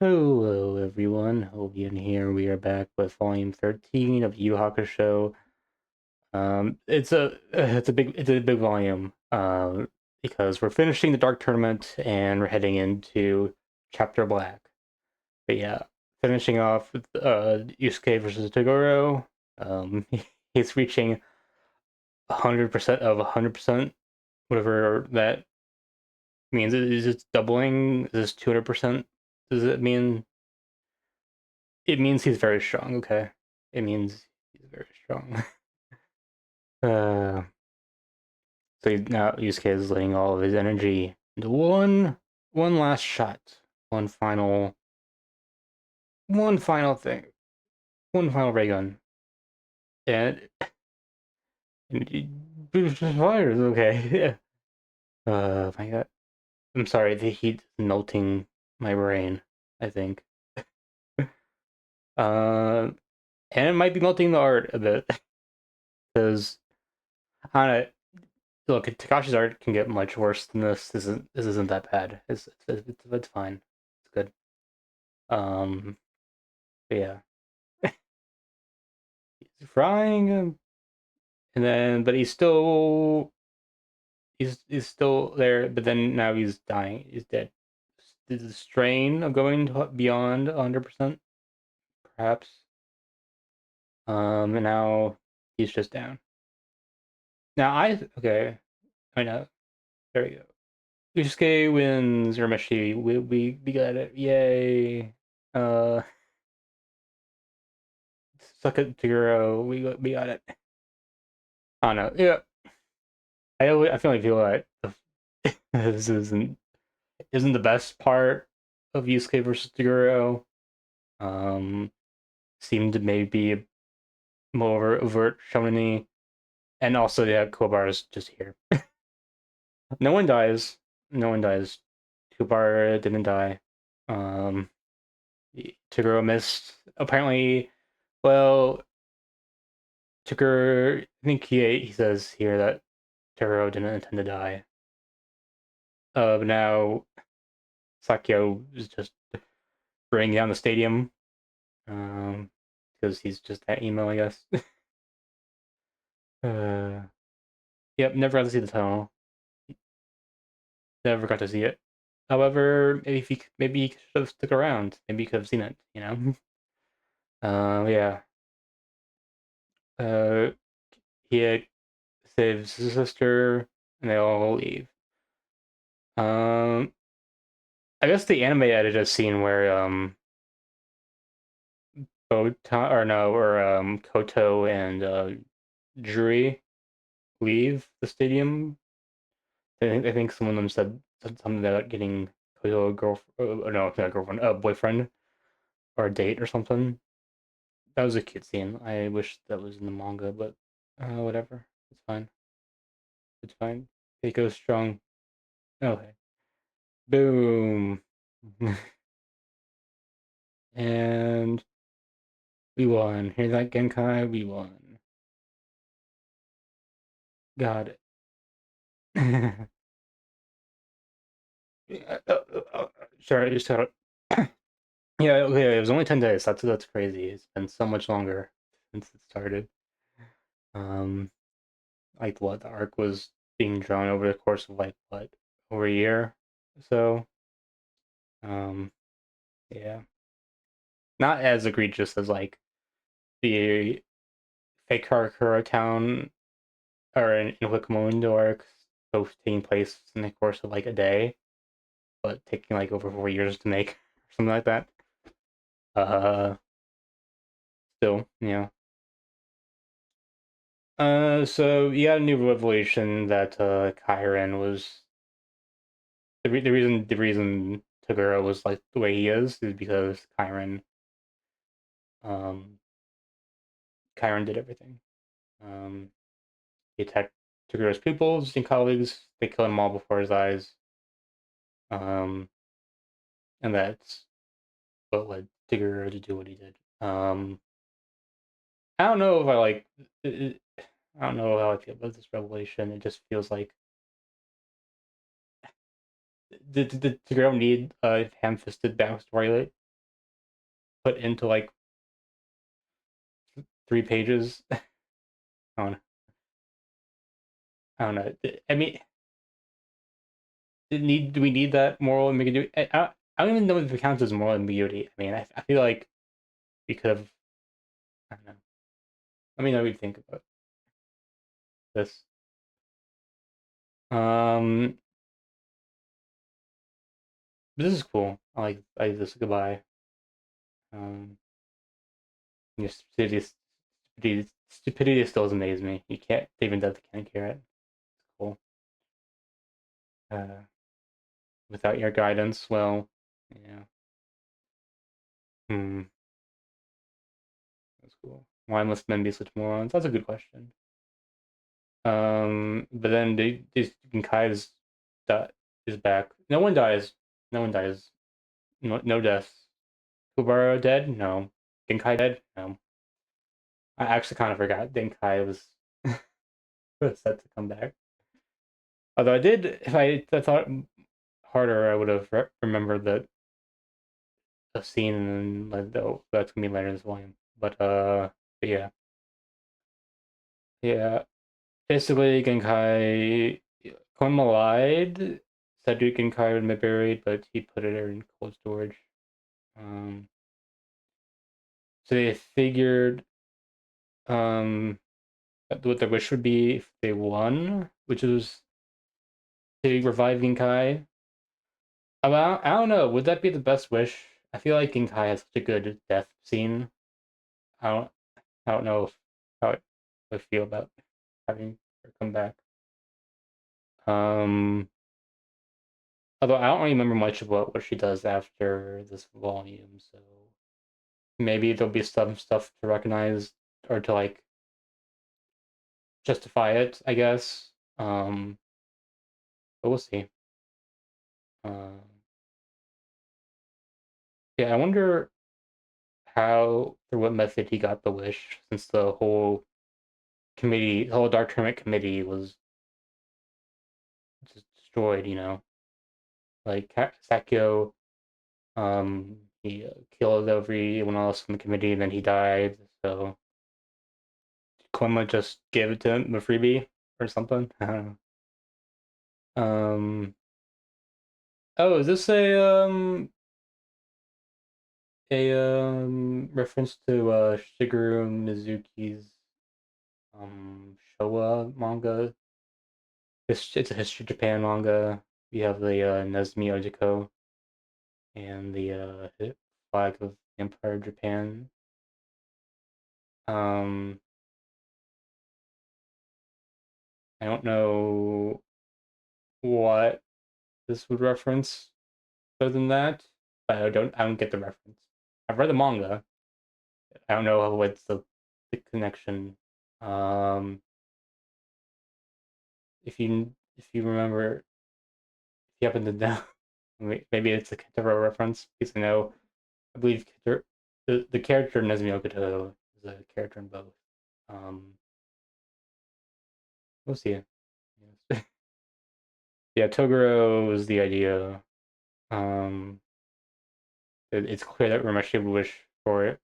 Hello everyone, Hovian here. We are back with volume 13 of Yu Hakusho. It's a big volume. Because we're finishing the Dark Tournament and we're heading into Chapter Black. But yeah, finishing off with Yusuke versus Toguro. He's reaching 100% of 100%, whatever that means. Is it doubling? Is this 200%? Does it mean It means he's very strong, okay? It means he's very strong. uh, now Yusuke is letting all of his energy into one last shot. One final thing. One final ray gun. And, and it fires, okay. My god. I'm sorry, the heat is melting my brain, I think. Uh, and it might be melting the art a bit. Because, I don't know, look, Takashi's art can get much worse than this. This isn't that bad. It's fine. It's good. Um, but yeah, he's frying him, and then but he's still there. But then now he's dying. He's dead. The strain of going beyond 100%, perhaps. And now he's just down. Now okay. I know. There we go. Usuke wins Urameshi. We got it. Yay. Uh. Suck it, Toguro. We got it. I don't know. Yeah, I feel like this isn't the best part of Yusuke versus Toguro. Um, Seemed to maybe be more overt shonen, and also yeah, Kobar is just here. No one dies. No one dies. Kobar didn't die. Um, Toguro missed. Apparently, well, Toguro. I think he says here that Toguro didn't intend to die. But now Sakyo is just bringing down the stadium. Um, because he's just that emo, I guess. uh, yep, never got to see the tunnel. Never got to see it. However, maybe he should have stuck around. Maybe he could have seen it. Yeah. Uh, he saves his sister, and they all leave. Um, I guess the anime edited a scene where Koto and Juri leave the stadium. I think some of them said something about getting Koto a girlfriend. No, not a girlfriend, a boyfriend or a date or something. That was a cute scene. I wish that was in the manga, but whatever. It's fine. It's fine. Keiko's strong. Okay. Boom. And we won. Hear that, Genkai? We won. Got it. Sorry, I just had Yeah, okay, it was only 10 days. That's crazy. It's been so much longer since it started. Um, like what the arc was being drawn over the course of like what over a year. So, um, yeah, not as egregious as like the fake Karakura Town or in Wakamondo arcs, both taking place in the course of like a day, but taking like over 4 years to make, or something like that. Uh, Still, yeah. So you got a new revelation that Kyren was the reason Toguro was like the way he is because um Kyren did everything. Um, he attacked Toguro's pupils and colleagues. They killed them all before his eyes. Um, and that's what led Toguro to do what he did. I don't know if I like. I don't know how I feel about this revelation. It just feels like did Toguro need a ham-fisted backstory put into like 3 pages. I don't, I don't know. I mean, do we need that moral ambiguity? I don't even know if it counts as moral ambiguity. I mean, I feel like we could have. I don't know. Let me know what you think about this. Um, this is cool. I like this. Goodbye. Um, your stupidity still amaze me. You can't even death can't cure it. It's cool. Uh, without your guidance, well, yeah. Hmm, that's cool. Why must men be such morons? That's a good question. But then these Genkai's that is back. No one dies. No one dies. No, no deaths. Kubara dead? No. Genkai dead? No. I actually kind of forgot Genkai was set to come back. Although I did, if I thought harder, I would have remembered that a scene and like that's gonna be later in this volume. But yeah, yeah. Basically, Genkai Koima lied, said Genkai would be buried, but he put it in cold storage. Um, so they figured what their wish would be if they won, which was to revive Genkai. I don't know. Would that be the best wish? I feel like Genkai has such a good death scene. I don't. I don't know if how I feel about having her come back. Um, although I don't really remember much about what she does after this volume, so maybe there'll be some stuff to recognize or to like justify it, I guess. But we'll see. Um, yeah, I wonder how through what method he got the wish, since the whole committee, the whole Dark Tournament committee was just destroyed. Like Sakyo, he killed everyone else from the committee, and then he died. So Koima just gave it to him a freebie or something. I don't know. Um. Oh, is this a reference to Shigeru Mizuki's Showa manga? It's a History of Japan manga. You have the Nezumi Ojiko and the flag of Empire of Japan. Um, I don't know what this would reference other than that, but I don't get the reference. I've read the manga. I don't know what's the connection. Um, if you remember, if you happen to know, maybe it's a Kitaro reference because I believe the character Nezumi Okuto is a character in both. Um, we'll see. Yes. Yeah, Toguro was the idea. Um, it's clear that Rameshi would wish for it.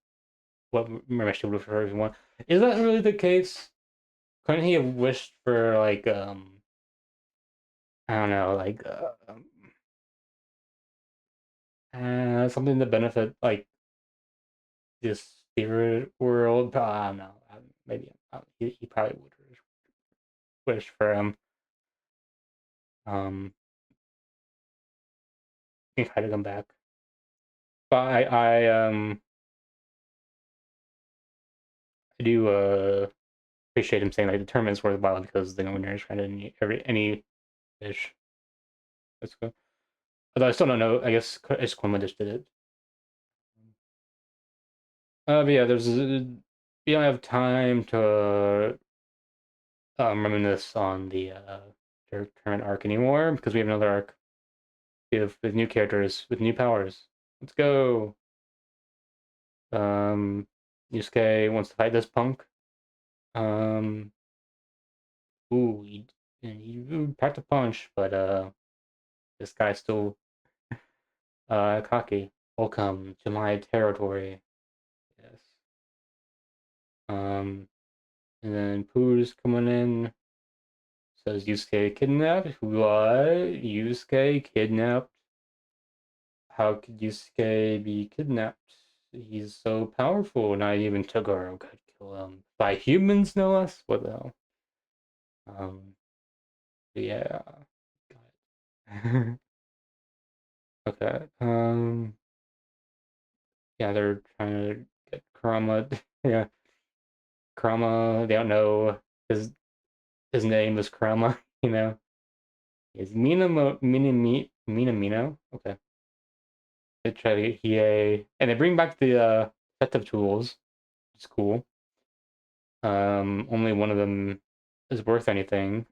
What Rameshi would wish for everyone. Is that really the case? Couldn't he have wished for like I don't know, like something to benefit like this spirit world? I don't know. Maybe he probably would wish for um can try to come back. But I do appreciate him saying like the tournament's worthwhile because the winner is trying to any fish. That's cool. Although I still don't know. I guess it's Quinlan just did it. But yeah, we don't have time to reminisce on the current arc anymore because we have another arc with new characters with new powers. Let's go. Um, Yusuke wants to fight this punk. Um, ooh, he packed a punch, but this guy's still cocky. Welcome to my territory. Um, and then Pooh's coming in, says Yusuke kidnapped. What? Yusuke kidnapped? How could Yusuke be kidnapped? He's so powerful. Not even Toguro could kill him. By humans, no less? What the hell? Um, yeah. Got it. Okay. Yeah, they're trying to get Kurama. Yeah, Kurama. They don't know his name is Kurama. You know, is Minamino. Okay. They try to get Hiei, and they bring back the set of tools. It's cool. Only one of them is worth anything,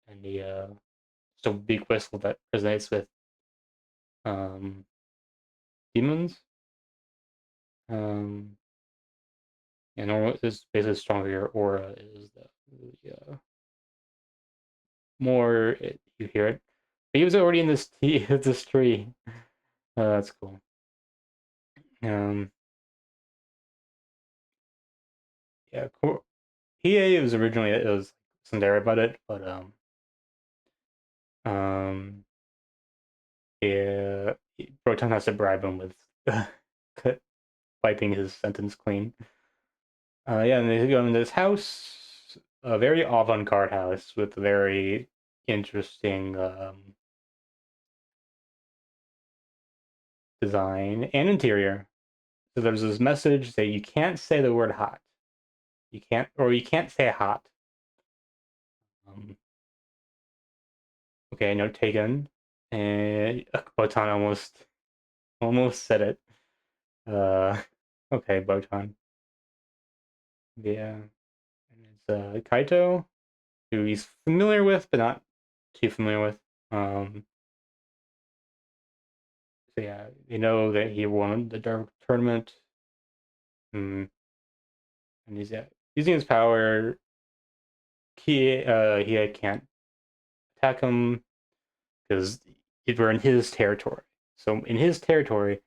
and the so big whistle that resonates with um demons. Um, and normal is basically stronger your aura is the more you hear it. But he was already in this this tree. That's cool. Um, yeah, cool. Hiei was originally it was Sundari about it, but um, yeah, Broton has to bribe him with wiping his sentence clean. Yeah, and they go into this house, a very avant-garde house with very interesting design and interior. So there's this message that you can't say the word hot. You can't, or you can't say hot. Um, okay, note taken. And Botan almost said it. Uh, okay, Botan. Yeah, and it's Kaito, who he's familiar with, but not too familiar with. So yeah, you know that he won the Dark Tournament, mm, and he's yeah, using his power. He can't attack him because we're in his territory. So in his territory,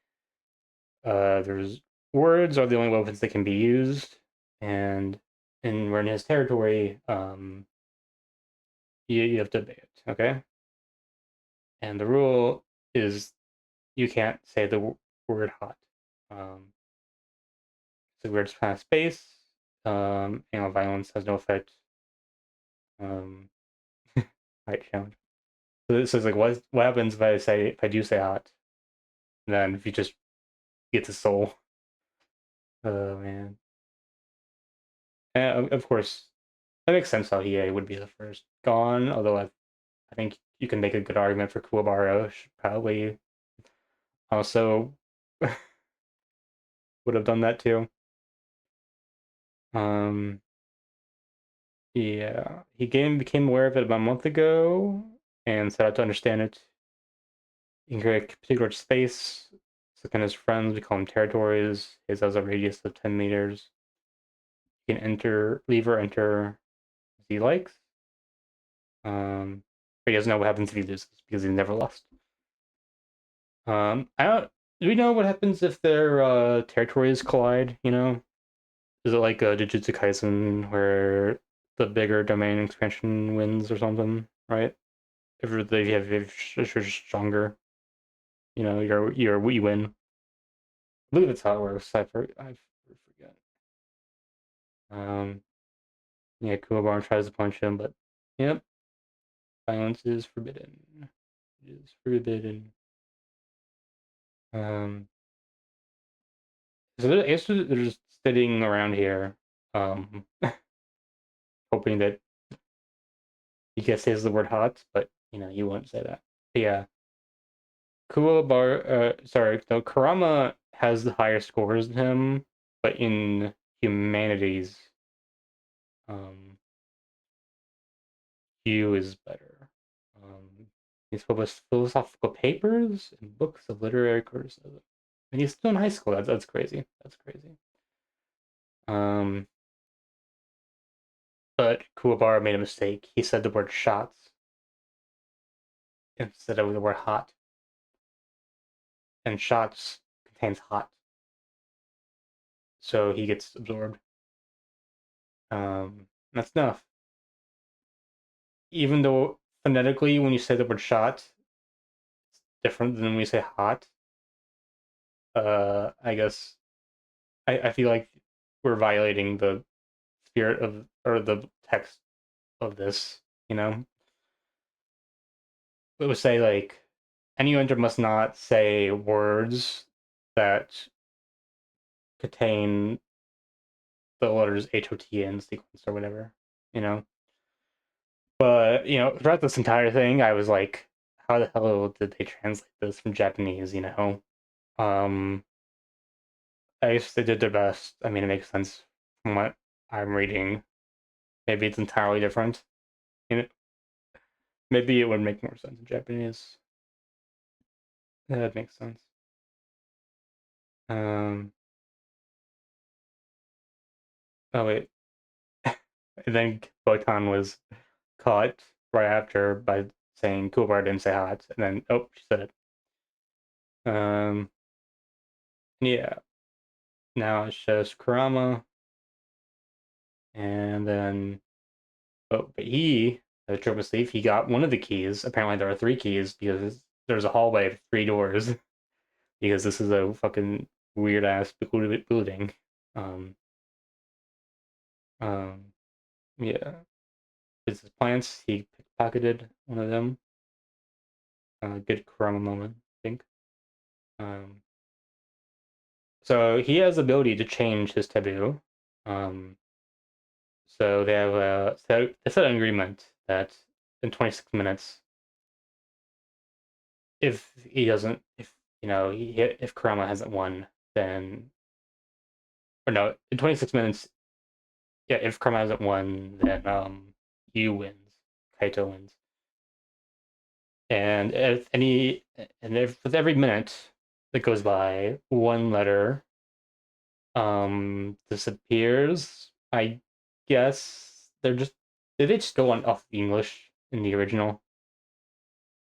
there's words are the only weapons that can be used, and we're in his territory. You have to obey it, okay? And the rule is you can't say the word hot. Um, so we're just kind of space. Violence has no effect. Um, height challenge. So this is like what happens if I do say hot? Then if you just get the soul. Oh man. And of course, that makes sense how EA would be the first gone. Although I think you can make a good argument for Kuwabara should probably also would have done that too. Um, yeah, became aware of it about a month ago and set out to understand it in a particular space. So kind of his friends, we call them territories. His has a radius of 10 meters. He can leave or enter as he likes. But he doesn't know what happens if he loses because he's never lost. I don't. Do we know what happens if their territories collide? You know, is it like a Jujutsu Kaisen where the bigger domain expansion wins or something? Right? If you're stronger, you know, you win. I believe that's how it works. I forget. Um, yeah, Kuwabara tries to punch him, but yep, violence is forbidden. It is forbidden. Um, I guess they're just sitting around here, hoping that he gets says the word hot, but you know, you won't say that. But yeah, sorry, no, Kurama has the higher scores than him, but in humanities, um, Hugh is better. He's published philosophical papers and books of literary criticism, and he's still in high school. That's crazy. That's crazy. Um, but Kuwabara made a mistake. He said the word shots instead of the word hot, and shots contains hot. so he gets absorbed. That's enough. Even though phonetically, when you say the word shot, it's different than when you say hot. I guess I feel like we're violating the spirit of or the text of this. You know, it would say like any user must not say words that contain the letters HOT in sequence or whatever. You know, but throughout this entire thing, I was like, how the hell did they translate this from Japanese? Um, I guess they did their best. I mean, it makes sense from what I'm reading. Maybe it's entirely different. You know, maybe it would make more sense in Japanese. That makes sense. Um, oh wait, and then Botan was caught right after by saying Kuwabara didn't say hot, and then oh, she said it. Yeah. Now it's just Kurama, and then but he, the triple thief, he got one of the keys. Apparently, there are three keys because there's a hallway of three doors. Because this is a fucking weird ass building. Um, um, yeah. His plants, he pickpocketed one of them. Good Kurama moment, I think. Um, so he has the ability to change his taboo. Um, so they have they set an agreement that in 26 minutes, if he doesn't, if if Kurama hasn't won, then or no, in 26 minutes, yeah, if Kurama hasn't won, then Yu wins, Kaito wins. And if with every minute that goes by, one letter disappears. I guess did they just go on off English in the original?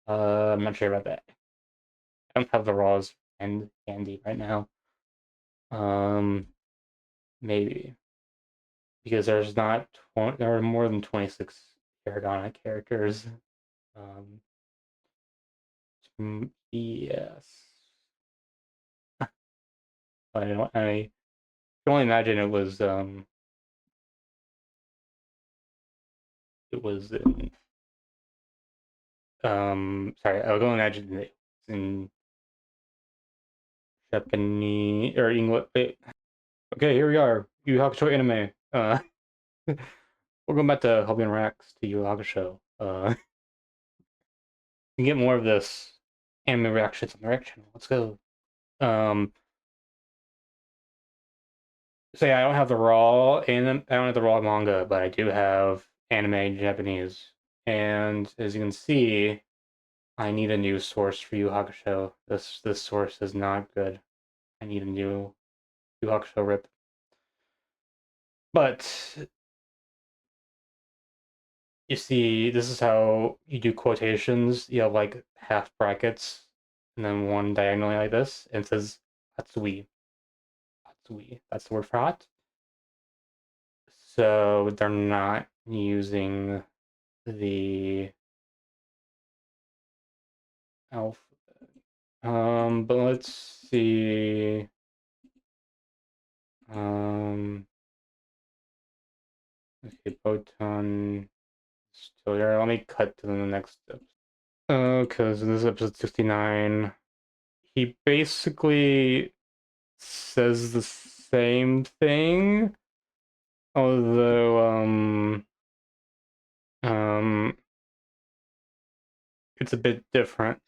I'm not sure about that. I don't have the raws and handy right now. Um, maybe because there are more than 26 hiragana characters. Um, yes, I can only imagine it was in, sorry, I can only imagine it was in Japanese or English. Wait, okay, here we are. Yu Yu Hakusho anime. Welcome back to Hobby and Reacts to Yu Yu Hakusho. You can get more of this anime reactions on the React channel. Let's go. Um, so yeah, I don't have the raw and I don't have the raw manga, but I do have anime in Japanese. And as you can see, I need a new source for Yu Yu Hakusho. This source is not good. I need a new Yu Yu Hakusho rip. But you see, this is how you do quotations. You have like half brackets and then one diagonally like this, and it says Hatsui. Hatsui. That's the word for hot. So they're not using the alpha. But let's see. Um, okay, Botan still here. Let me cut to the next step. Because this is episode 69. He basically says the same thing, although um it's a bit different.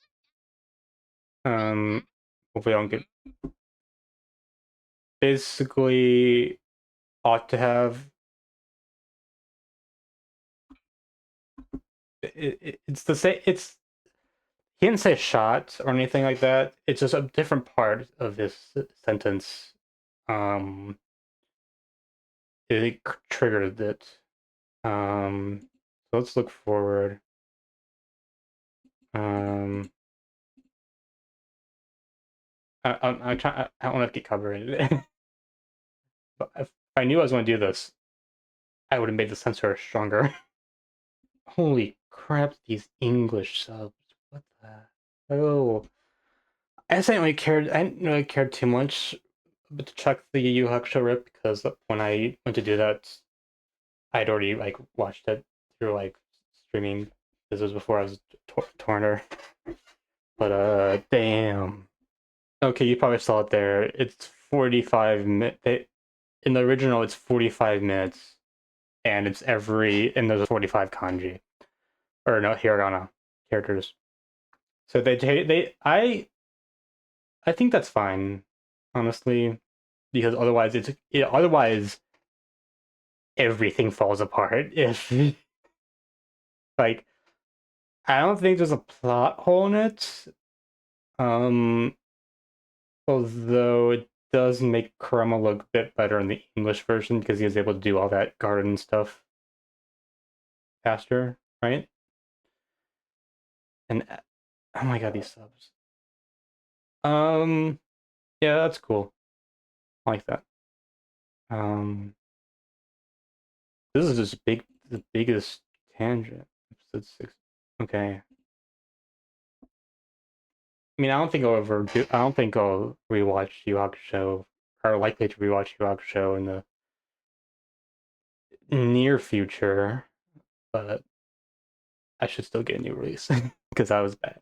Hopefully I don't get basically ought to have it's the same. It's he didn't say shot or anything like that. It's just a different part of this sentence. Um, it triggered it. So let's look forward. Um, I try. I don't want to get covered. if I knew I was going to do this, I would have made the censor stronger. Holy crap! These English subs. What the? Oh, I didn't really care too much, but to check the Yu Yu Hakusho rip because when I went to do that, I'd already like watched it through like streaming. This was before I was Torrenter. But damn. Okay, you probably saw it there. It's 45 minutes. In the original, it's 45 minutes, and and there's a 45 kanji or no hiragana characters. So I think that's fine, honestly, because otherwise everything falls apart. If like I don't think there's a plot hole in it. Um, although it does make Kurama look a bit better in the English version because he was able to do all that garden stuff faster, right? And oh my god, these subs. Um, yeah, that's cool. I like that. Um, this is just the biggest tangent. Episode 6. Okay. I mean, I don't think I'll rewatch Yu Hakusho, or likely to rewatch Yu Hakusho in the near future, but I should still get a new release because that was bad.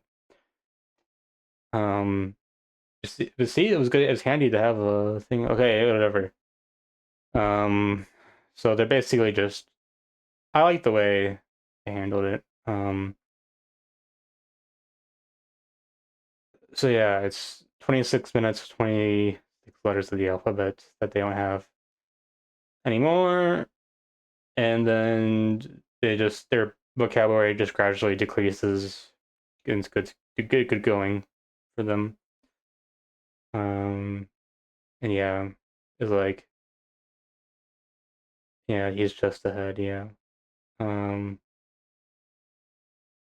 Um, but see, it was good. It was handy to have a thing. Okay, whatever. Um, so they're basically just. I like the way they handled it. So yeah, it's 26 minutes, 26 letters of the alphabet that they don't have anymore, and then their vocabulary just gradually decreases. And it's good going for them. Um, and yeah, it's like yeah, he's just ahead. Yeah. Um,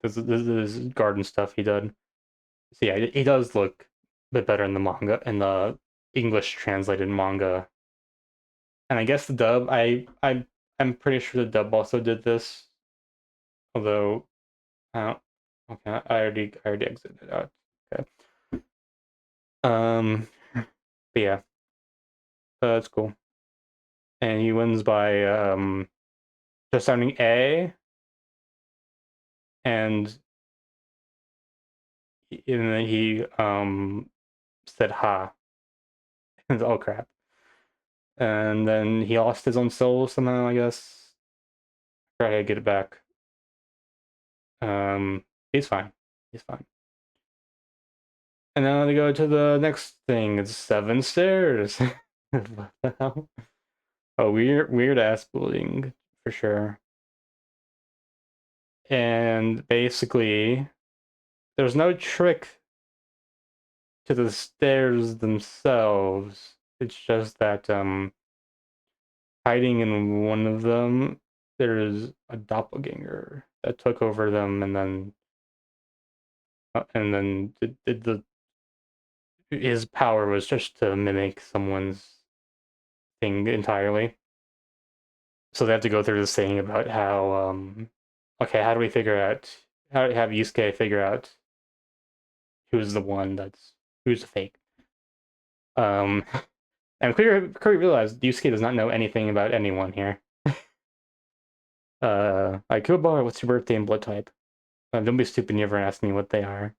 this garden stuff he did. So yeah, he does look a bit better in the manga in the English translated manga. And I guess the dub, I'm pretty sure the dub also did this. Although I don't. Okay, I already exited out. Okay. But yeah, that's cool. And he wins by just sounding A, and then he said ha. Oh crap. And then he lost his own soul somehow, I guess. Try to get it back. He's fine. He's fine. And now they go to the next thing. It's 7 stairs. What the hell? A weird ass building for sure. And basically, there's no trick to the stairs themselves. It's just that hiding in one of them, there's a doppelganger that took over them, and then his power was just to mimic someone's thing entirely. So they have to go through this thing about how okay, how do we figure out how to have Yusuke figure out who's the one who's the fake. Um and quickly realized Yusuke does not know anything about anyone here. Like Kuwabara, what's your birthday and blood type? Don't be stupid and never ask me what they are.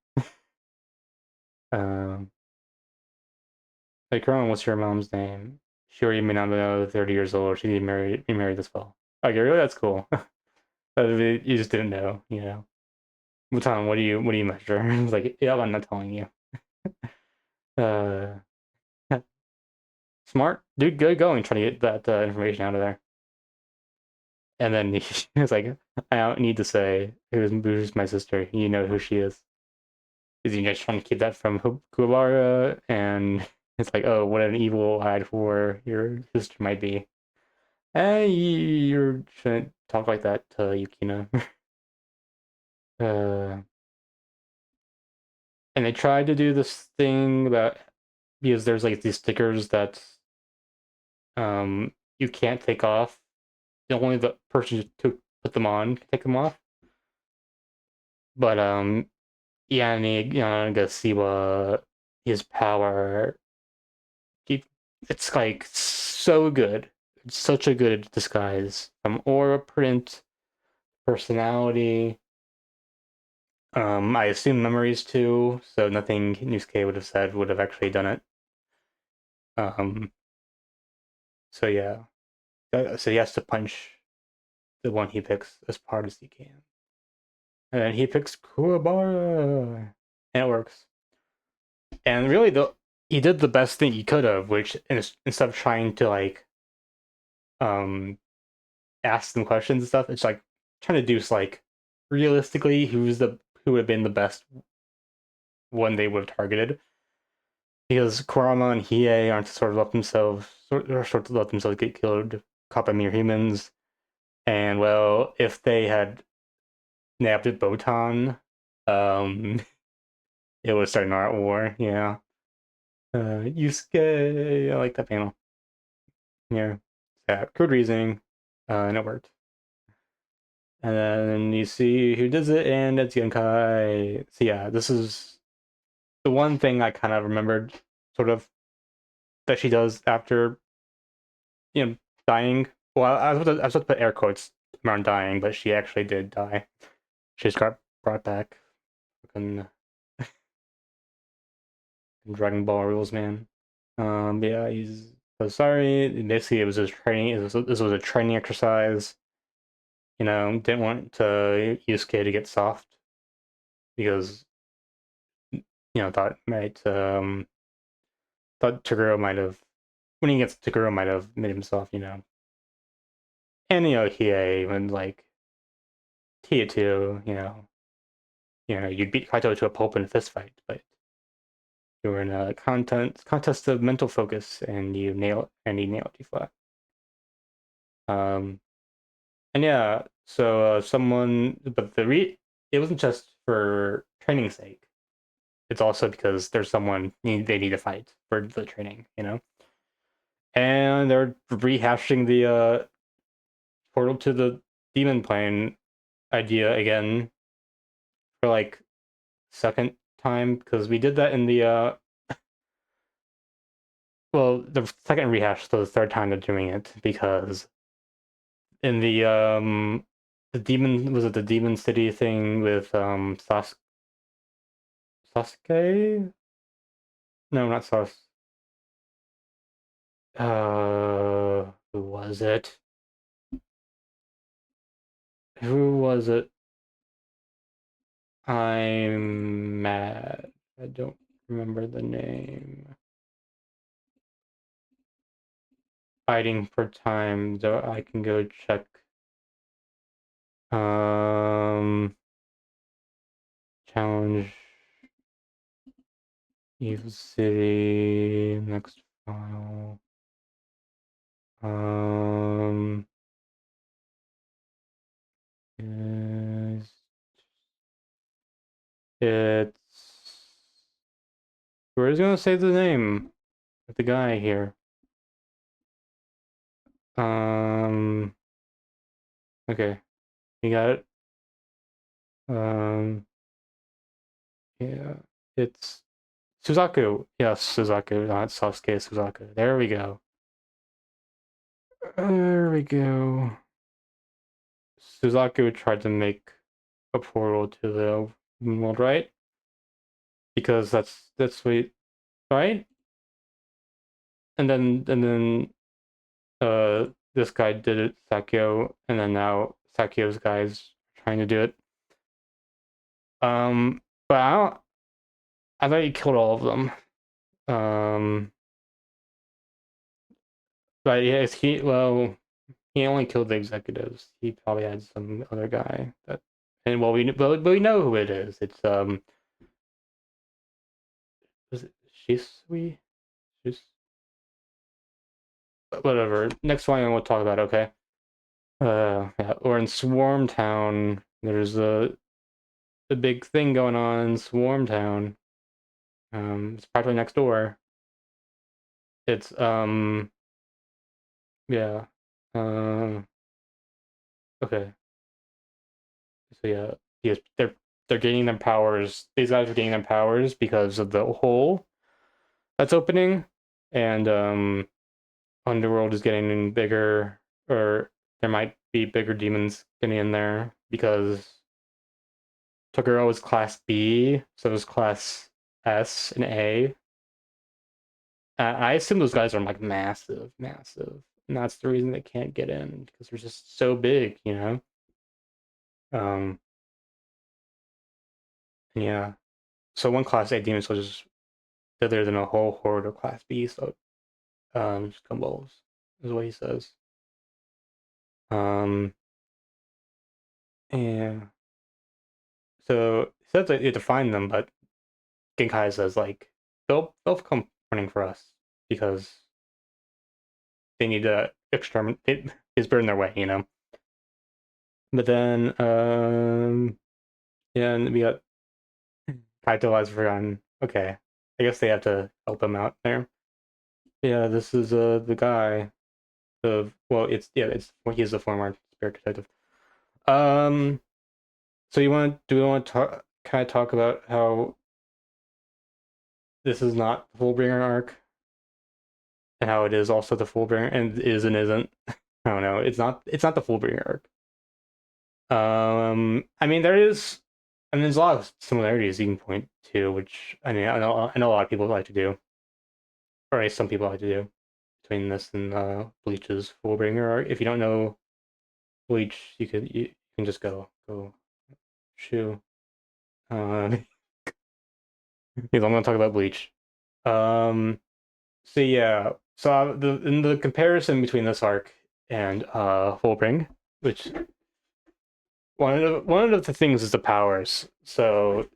Um like Ron, what's your mom's name? Sure, you may not know 30 years old, she be married this fall. Okay, really that's cool. You just didn't know, you know. Mutan, what do you measure? It's like, yeah, I'm not telling you. Uh, smart dude, good going trying to get that information out of there. And then he was like, I don't need to say who's my sister. You know who she is. Is he just trying to keep that from Kuwabara? And it's like, oh, what an evil-eyed whore your sister might be. Hey, you shouldn't talk like that to Yukina. uh, and they tried to do this thing about because there's like these stickers that You can't take off. Only the person to put them on can take them off. But yeah, and Gasiwa, his power, he, it's like so good. It's such a good disguise from aura print, personality. I assume memories too, so nothing Nusuke would have said would have actually done it. Um, so yeah, so he has to punch the one he picks as hard as he can, and then he picks Kuwabara, and it works. And really, he did the best thing he could have, which instead of trying to like um ask them questions and stuff, it's like trying to do like realistically who would have been the best one they would have targeted. Because Kurama and Hiei aren't sort of let themselves get killed, caught by mere humans. And well, if they had nabbed at Botan, um, it would start an art war. Yeah, Yusuke, I like that panel. Yeah, yeah, good reasoning, and it worked. And then you see who does it, and it's Genkai. So yeah, this is the one thing I kind of remembered, sort of, that she does after dying. Well, I was about to put air quotes around dying, but she actually did die. She just got brought back. Fucking Dragon Ball rules, man. Yeah, he's so sorry. Basically, it was his training. This was a training exercise. Didn't want Yusuke to get soft because thought Toguro might have when he gets Toguro might have made him soft. And Hiei even like Tia too. You'd beat Kaito to a pulp in a fist fight, but you were in a contest of mental focus, and he nailed you flat. Um, and yeah, so but it wasn't just for training's sake. It's also because there's someone they need to fight for the training. And they're rehashing the portal to the demon plane idea again for like second time because we did that in the the second rehash, so the third time they're doing it because in the demon was it the demon city thing with Sasuke? No, not Sas. Who was it? Who was it? I'm mad. I don't remember the name. Fighting for time, though I can go check. Um, challenge Evil City next file. Um, is it's who's gonna say the name of the guy here? Um, okay, you got it. Um, yeah, it's Suzaku. Yes, Suzaku, not Sasuke. Suzaku. There we go. There we go. Suzaku tried to make a portal to the world, right? Because that's sweet, right? And then this guy did it, Sakio, and then now Sakio's guys trying to do it. But I don't. I thought he killed all of them. Um, but yes, he only killed the executives. He probably had some other guy that, and but we know who it is. It's was it Shisui? Shis, whatever. Next one we'll talk about. Okay. Yeah, or in Swarm Town, there's a big thing going on in Swarm Town. It's practically next door. It's Yeah. Um. Okay. So yeah, yes, they're gaining their powers. These guys are gaining their powers because of the hole that's opening, and Underworld is getting bigger, or there might be bigger demons getting in there because Toguro is class B, so is class S and A. I assume those guys are like massive, massive, and that's the reason they can't get in because they're just so big, you know. Um, yeah. So one class A demon will just other than a whole horde of class B, so scumballs is what he says. Um, and so he says that you have to find them, but Genkai says like they'll come running for us because they need to exterminate. Is burn their way, you know. But then yeah, and we got Kaito has forgotten. Okay, I guess they have to help him out there. Yeah, this is the guy. The well, it's yeah, it's well, he's the former spirit detective. Um, So you want do we want to talk, kind of talk about how this is not the Fullbringer arc and how it is also the Fullbringer and is and isn't? I don't know. It's not the Fullbringer arc. I mean there is. I mean there's a lot of similarities you can point to, which I know a lot of people like to do, or at least some people like to do between this and Bleach's Fullbringer arc. If you don't know Bleach, you can just go shoo. Because I'm gonna talk about Bleach. Um, So yeah, so the in the comparison between this arc and Fullbring, which one of the things is the powers. So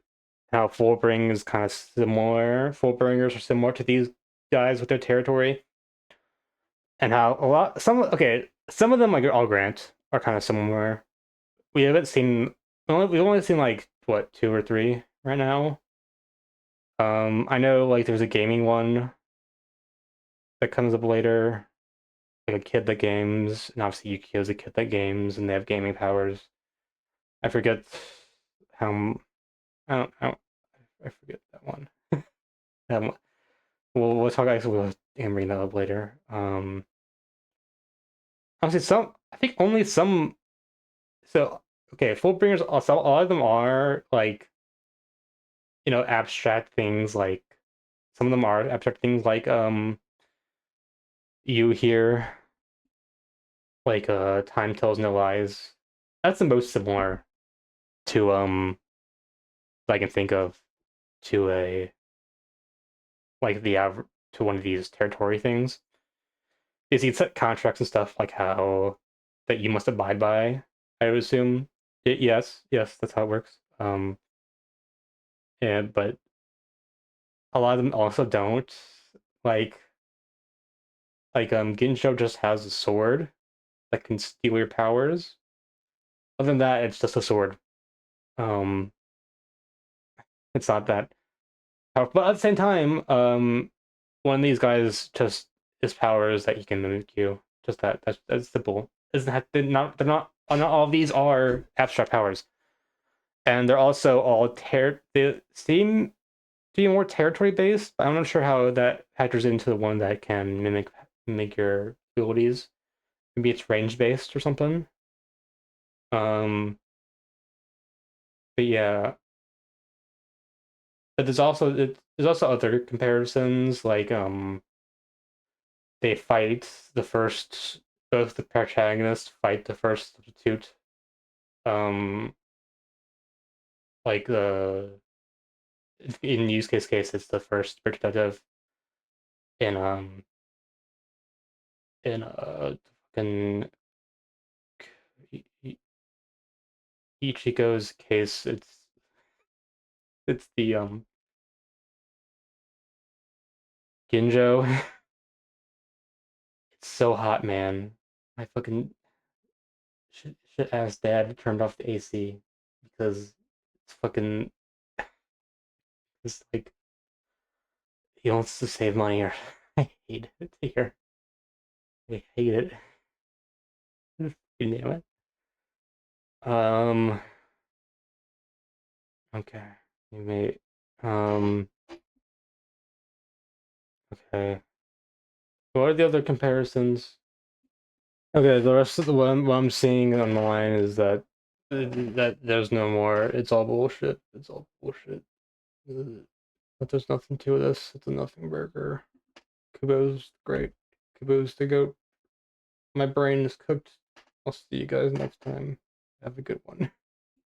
how Fullbring is kind of similar, Fullbringers are similar to these guys with their territory, and how a lot some of them like I'll grant are kind of similar. We haven't seen we've only seen like what two or three right now. I know like there's a gaming one that comes up later like a kid that games, and obviously Yukio's a kid that games, and they have gaming powers. I forget how I forget that one. Um, we'll talk. Actually, we'll bring that up later. Honestly, some I think only some. So okay, Fullbringers. Also, a lot of them are like abstract things. Like some of them are abstract things. Like you hear like time tells no lies. That's the most similar to that I can think of to a like the to one of these territory things is you set contracts and stuff like how that you must abide by. I would assume. Yes, that's how it works. And but a lot of them also don't. Like Ginjo just has a sword that can steal your powers. Other than that, it's just a sword. Um, it's not that powerful. But at the same time, one of these guys just his power is that he can mimic you. Just that's simple. Isn't that not all of these are abstract powers, and they're also all they seem to be more territory based. But I'm not sure how that factors into the one that can mimic your abilities. Maybe it's range based or something. Um, but yeah, but there's also other comparisons like they fight the first both the protagonists fight the first substitute um like the in use case it's the first detective in in Ichigo's case it's the Ginjo. It's so hot, man. I fucking should ask dad turned off the AC because it's fucking it's like he wants to save money or I hate it here. I hate it. Damn it. Um. Okay. You may. Um. Okay. What are the other comparisons? Okay, the rest of the what I'm seeing online is that there's no more. It's all bullshit. It's all bullshit. But there's nothing to this. It's a nothing burger. Kubo's great. Kubo's the goat. My brain is cooked. I'll see you guys next time. Have a good one.